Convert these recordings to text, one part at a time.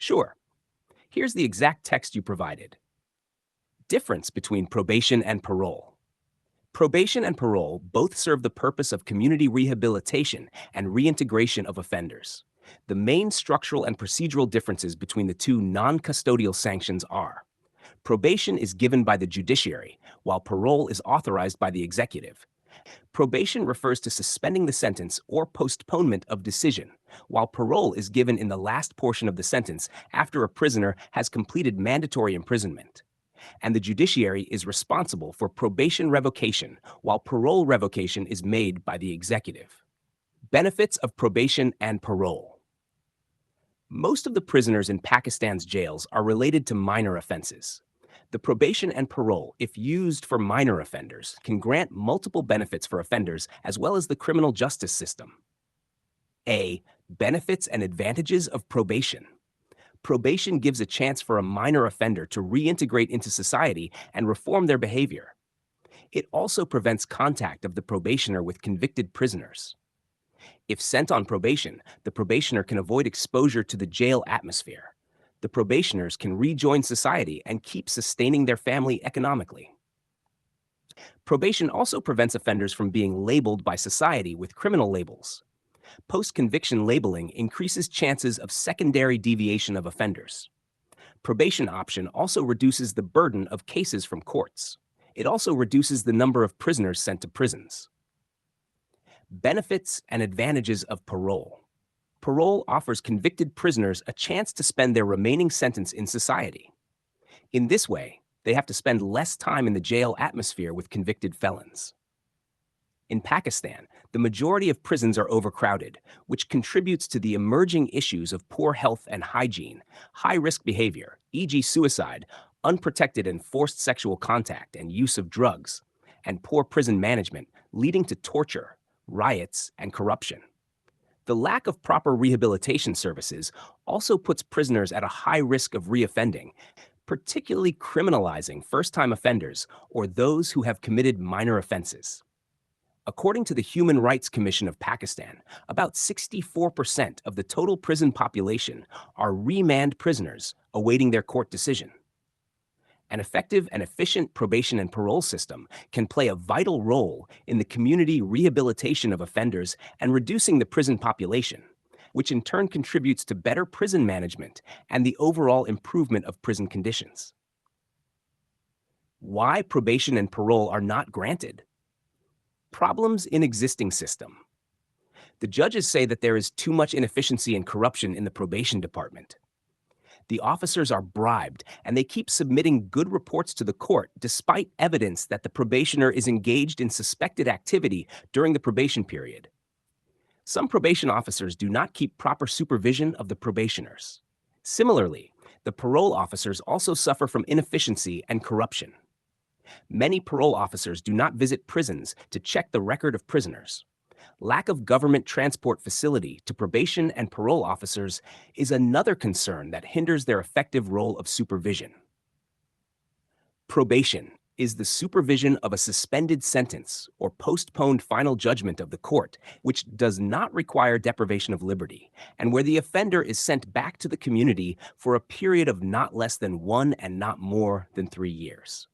Sure, here's the exact text you provided. Difference between probation and parole. Probation and parole both serve the purpose of community rehabilitation and reintegration of offenders. The main structural and procedural differences between the two non-custodial sanctions are: probation is given by the judiciary, while parole is authorized by the executive. Probation refers to suspending the sentence or postponement of decision, while parole is given in the last portion of the sentence after a prisoner has completed mandatory imprisonment. And the judiciary is responsible for probation revocation, while parole revocation is made by the executive. Benefits of probation and parole. Most of the prisoners in Pakistan's jails are related to minor offenses. The probation and parole, if used for minor offenders, can grant multiple benefits for offenders as well as the criminal justice system. A. Benefits and advantages of probation. Probation gives a chance for a minor offender to reintegrate into society and reform their behavior. It also prevents contact of the probationer with convicted prisoners. If sent on probation, the probationer can avoid exposure to the jail atmosphere. The probationers can rejoin society and keep sustaining their family economically. Probation also prevents offenders from being labeled by society with criminal labels. Post-conviction labeling increases chances of secondary deviation of offenders. Probation option also reduces the burden of cases from courts. It also reduces the number of prisoners sent to prisons. Benefits and advantages of parole. Parole offers convicted prisoners a chance to spend their remaining sentence in society. In this way, they have to spend less time in the jail atmosphere with convicted felons. In Pakistan, the majority of prisons are overcrowded, which contributes to the emerging issues of poor health and hygiene, high-risk behavior, e.g. suicide, unprotected and forced sexual contact and use of drugs, and poor prison management, leading to torture, riots, and corruption. The lack of proper rehabilitation services also puts prisoners at a high risk of reoffending, particularly criminalizing first-time offenders or those who have committed minor offenses. According to the Human Rights Commission of Pakistan, about 64% of the total prison population are remand prisoners awaiting their court decision. An effective and efficient probation and parole system can play a vital role in the community rehabilitation of offenders and reducing the prison population, which in turn contributes to better prison management and the overall improvement of prison conditions. Why probation and parole are not granted? Problems in existing system. The judges say that there is too much inefficiency and corruption in the probation department. The officers are bribed, and they keep submitting good reports to the court despite evidence that the probationer is engaged in suspected activity during the probation period. Some probation officers do not keep proper supervision of the probationers. Similarly, the parole officers also suffer from inefficiency and corruption. Many parole officers do not visit prisons to check the record of prisoners. Lack of government transport facility to probation and parole officers is another concern that hinders their effective role of supervision. Probation is the supervision of a suspended sentence or postponed final judgment of the court, which does not require deprivation of liberty, and where the offender is sent back to the community for a period of not less than 1 and not more than 3 years.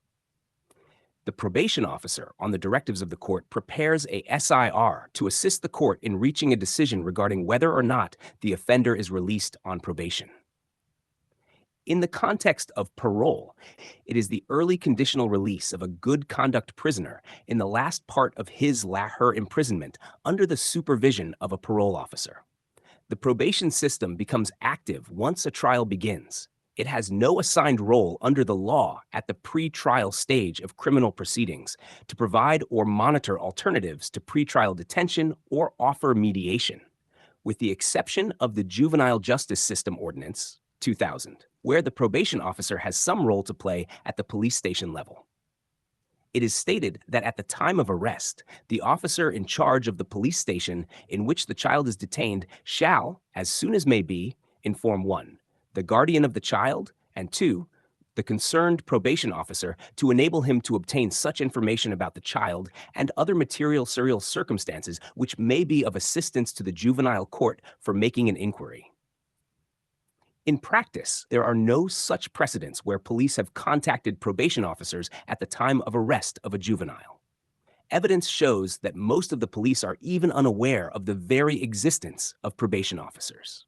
The probation officer, on the directives of the court, prepares a SIR to assist the court in reaching a decision regarding whether or not the offender is released on probation. In the context of parole, it is the early conditional release of a good conduct prisoner in the last part of his/her imprisonment under the supervision of a parole officer. The probation system becomes active once a trial begins. It has no assigned role under the law at the pre-trial stage of criminal proceedings to provide or monitor alternatives to pretrial detention or offer mediation, with the exception of the Juvenile Justice System Ordinance, 2000, where the probation officer has some role to play at the police station level. It is stated that at the time of arrest, the officer in charge of the police station in which the child is detained shall, as soon as may be, inform 1. The guardian of the child, and 2, the concerned probation officer to enable him to obtain such information about the child and other material circumstances which may be of assistance to the juvenile court for making an inquiry. In practice, there are no such precedents where police have contacted probation officers at the time of arrest of a juvenile. Evidence shows that most of the police are even unaware of the very existence of probation officers.